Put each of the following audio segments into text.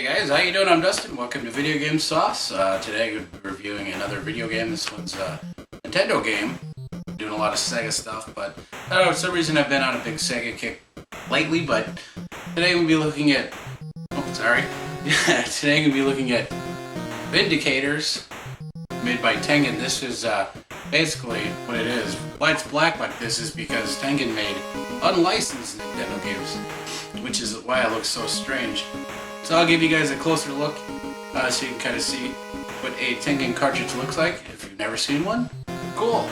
Guys, how you doing? I'm Dustin. Welcome to VideoGameSauce. Today I'm reviewing another video game. This one's a Nintendo game. Doing a lot of Sega stuff, but I don't know, for some reason I've been on a big Sega kick lately, but today we'll be looking at... Today we'll be looking at Vindicators, made by Tengen. This is basically what it is. Why it's black like this is because Tengen made unlicensed Nintendo games, which is why it looks so strange. So I'll give you guys a closer look so you can kind of see what a Tengen cartridge looks like if you've never seen one. Cool.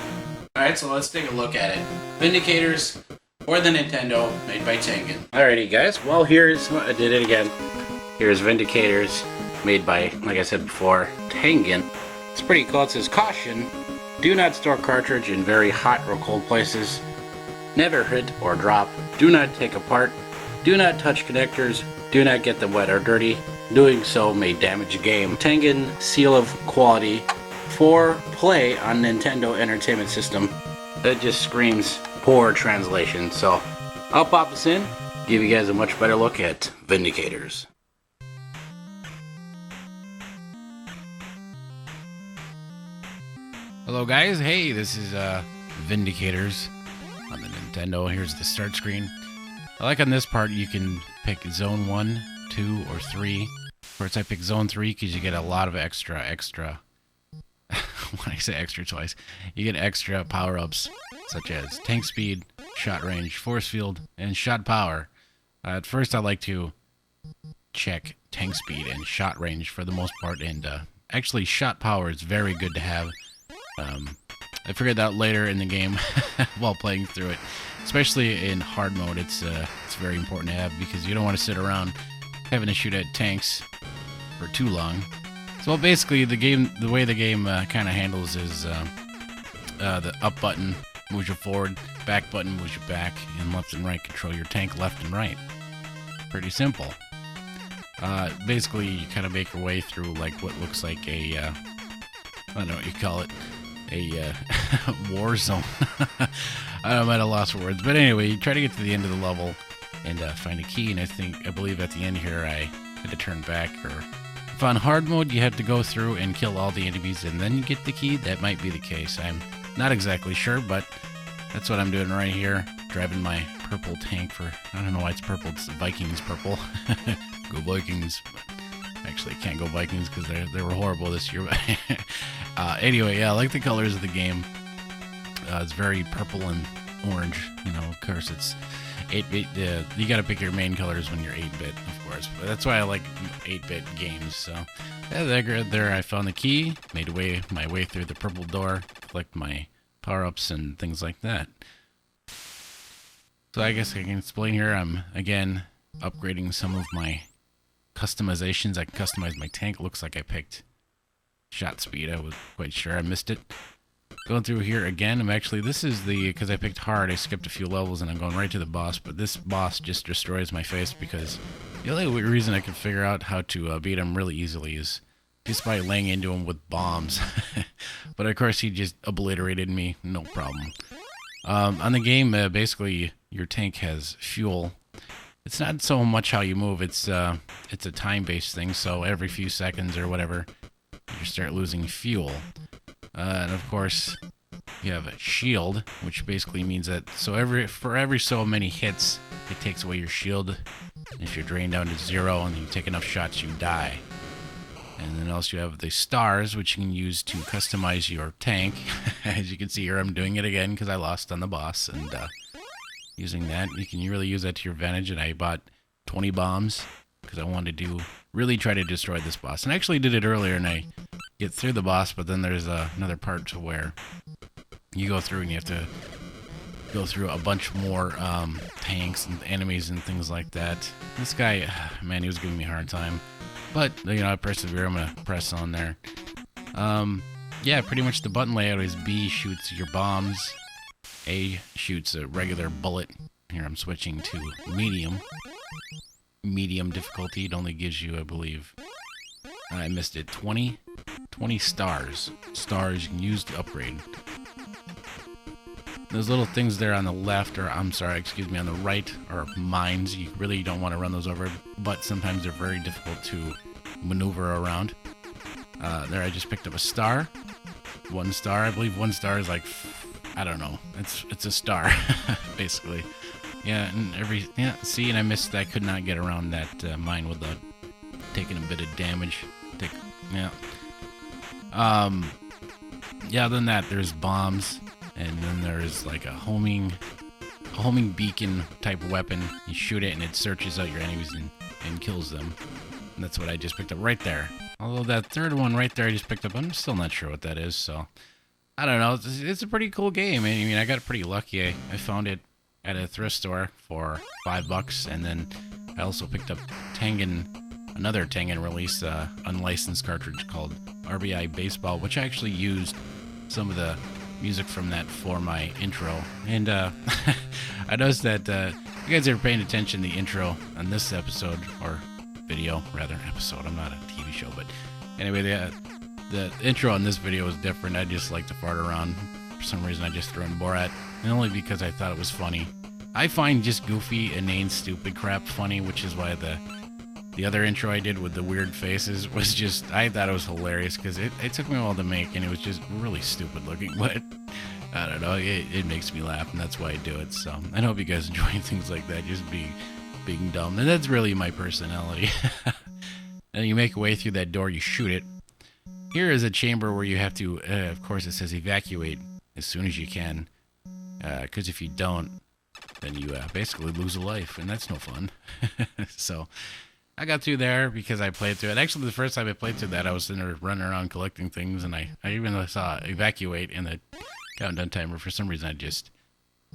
Alright, so let's take a look at it. Vindicators for the Nintendo, made by Tengen. Alrighty guys, well I did it again. Here's Vindicators, made by, like I said before, Tengen. It's pretty cool. It says, caution, do not store cartridge in very hot or cold places. Never hit or drop. Do not take apart. Do not touch connectors. Do not get them wet or dirty. Doing so may damage the game. Tengen seal of quality for play on Nintendo Entertainment System. That just screams poor translation. So I'll pop this in, give you guys a much better look at Vindicators. Hello guys, hey, this is Vindicators on the Nintendo. Here's the start screen. I like on this part you can pick Zone 1, 2, or 3. Of course I picked Zone 3 because you get a lot of extra when I say extra twice, you get extra power-ups such as tank speed, shot range, force field, and shot power. At first I like to check tank speed and shot range for the most part, and actually shot power is very good to have. I figured that out later in the game while playing through it, especially in hard mode. It's very important to have because you don't want to sit around having to shoot at tanks for too long. So basically, the way the game kind of handles is the up button moves you forward, back button moves you back, and left and right control your tank left and right. Pretty simple. Basically, you kind of make your way through like what looks like a I don't know what you call it. A war zone. I'm at a loss for words, but anyway, you try to get to the end of the level and find a key, and I believe at the end here I had to turn back, or if on hard mode you have to go through and kill all the enemies and then you get the key. That might be the case. I'm not exactly sure, but that's what I'm doing right here, driving my purple tank for, I don't know why it's purple, it's the Vikings purple. Go Vikings. Actually, can't go Vikings because they were horrible this year. Anyway, yeah, I like the colors of the game. It's very purple and orange. You know, of course, it's 8-bit. You got to pick your main colors when you're 8-bit, of course. But that's why I like 8-bit games. So yeah, there I found the key, made my way through the purple door, collect my power-ups and things like that. So I guess I can explain here. I'm again upgrading some of my customizations. I can customize my tank. Looks like I picked shot speed. I was quite sure I missed it. Going through here again. This is because I picked hard, I skipped a few levels and I'm going right to the boss, but this boss just destroys my face because the only reason I could figure out how to beat him really easily is just by laying into him with bombs. But of course he just obliterated me, no problem. On the game, basically your tank has fuel. It's not so much how you move, it's a time-based thing, so every few seconds or whatever, you start losing fuel. And of course, you have a shield, which basically means that for every so many hits, it takes away your shield. If you're drained down to 0 and you take enough shots, you die. And then also you have the stars, which you can use to customize your tank. As you can see here, I'm doing it again because I lost on the boss, and using that, you can really use that to your advantage. And I bought 20 bombs because I wanted to really try to destroy this boss. And I actually did it earlier, and I get through the boss, but then there's another part to where you go through and you have to go through a bunch more tanks and enemies and things like that. This guy, man, he was giving me a hard time. But, you know, I persevere. I'm going to press on there. Yeah, pretty much the button layout is B shoots your bombs. A shoots a regular bullet. Here I'm switching to medium. Medium difficulty. It only gives you, I believe, I missed it, 20 stars. Stars you can use to upgrade. Those little things there on the left, or I'm sorry, excuse me, on the right, are mines. You really don't want to run those over, but sometimes they're very difficult to maneuver around. There I just picked up a star. 1 star. I believe 1 star is like, I don't know. It's a star, basically. Yeah, and see, and I missed. I could not get around that mine without taking a bit of damage. Yeah. Yeah, other than that, there's bombs, and then there's like a homing beacon type weapon. You shoot it, and it searches out your enemies and kills them. And that's what I just picked up right there. Although that third one right there I just picked up, I'm still not sure what that is, so I don't know. It's a pretty cool game. I mean, I got pretty lucky. I found it at a thrift store for $5, and then I also picked up another Tengen release, unlicensed cartridge called RBI Baseball, which I actually used some of the music from that for my intro. And I noticed that if you guys are paying attention, the intro on this episode, or video rather, episode, I'm not a TV show, but anyway, the intro on this video was different. I just like to fart around. For some reason I just threw in Borat, and only because I thought it was funny. I find just goofy, inane, stupid crap funny, which is why the other intro I did with the weird faces was just, I thought it was hilarious, because it took me a while to make, and it was just really stupid looking, but I don't know, it makes me laugh, and that's why I do it. So I hope you guys enjoy things like that, just being dumb, and that's really my personality. And you make your way through that door, you shoot it. Here is a chamber where you have to, of course it says evacuate as soon as you can, because if you don't, then you basically lose a life, and that's no fun. So I got through there because I played through it. Actually, the first time I played through that, I was sitting there running around collecting things, and I even saw evacuate in the countdown timer. For some reason, I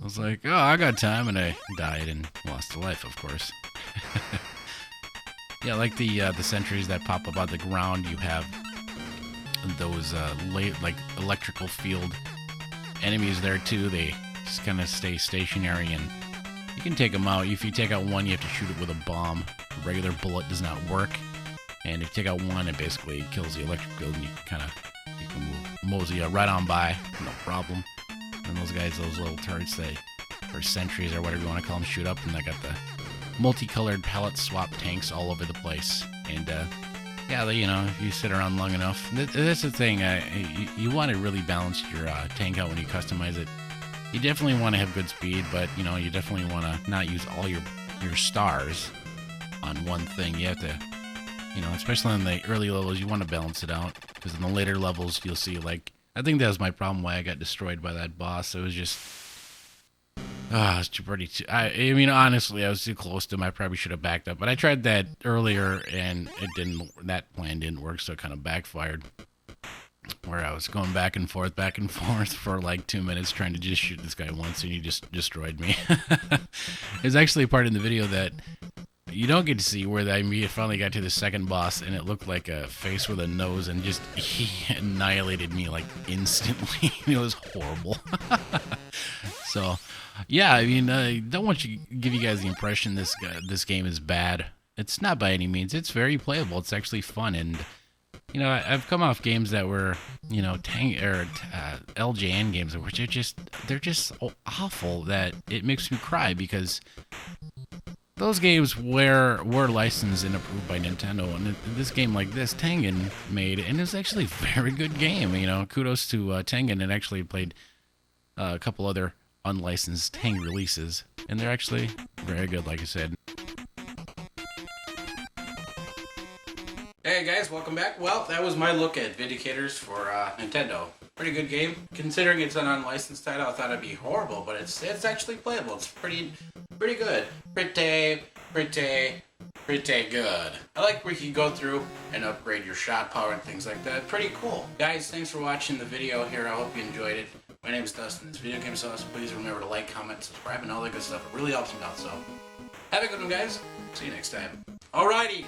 was like, oh, I got time, and I died and lost a life, of course. Yeah, like the sentries that pop up out the ground, you have those like electrical field enemies there too. They just kind of stay stationary, and you can take them out. If you take out one, you have to shoot it with a bomb. A regular bullet does not work, and if you take out one, it basically kills the electric field, and you can mosey right on by, no problem. And those guys, those little turrets, or sentries or whatever you want to call them, shoot up, and they got the multicolored pallet swap tanks all over the place. And yeah, if you sit around long enough, that's the thing. You want to really balance your tank out when you customize it. You definitely want to have good speed, but you definitely want to not use all your stars on one thing. You have to, especially in the early levels, you want to balance it out, because in the later levels you'll see, like, I think that was my problem why I got destroyed by that boss. It was just, it's I mean, honestly, I was too close to him. I probably should have backed up, but I tried that earlier, and that plan didn't work, so it kind of backfired, where I was going back and forth for like 2 minutes trying to just shoot this guy once, and he just destroyed me. There's actually a part in the video that you don't get to see where I finally got to the second boss, and it looked like a face with a nose, and he annihilated me like instantly. It was horrible. So yeah, I mean, I don't want to give you guys the impression this game is bad. It's not by any means. It's very playable. It's actually fun, and I've come off games that were, LJN games, which they're just awful that it makes me cry, because those games were licensed and approved by Nintendo, and this game like this, Tengen made, and it's actually a very good game. Kudos to Tengen. It actually played a couple other unlicensed Tengen releases, and they're actually very good, like I said. Hey guys, welcome back. Well, that was my look at Vindicators for Nintendo. Pretty good game. Considering it's an unlicensed title, I thought it'd be horrible, but it's actually playable. It's pretty good. Pretty good. I like where you can go through and upgrade your shot power and things like that. Pretty cool. Guys, thanks for watching the video here. I hope you enjoyed it. My name is Dustin. It's VideoGameSauce. Please remember to like, comment, subscribe, and all that good stuff. It really helps me out. So, have a good one, guys. See you next time. Alrighty.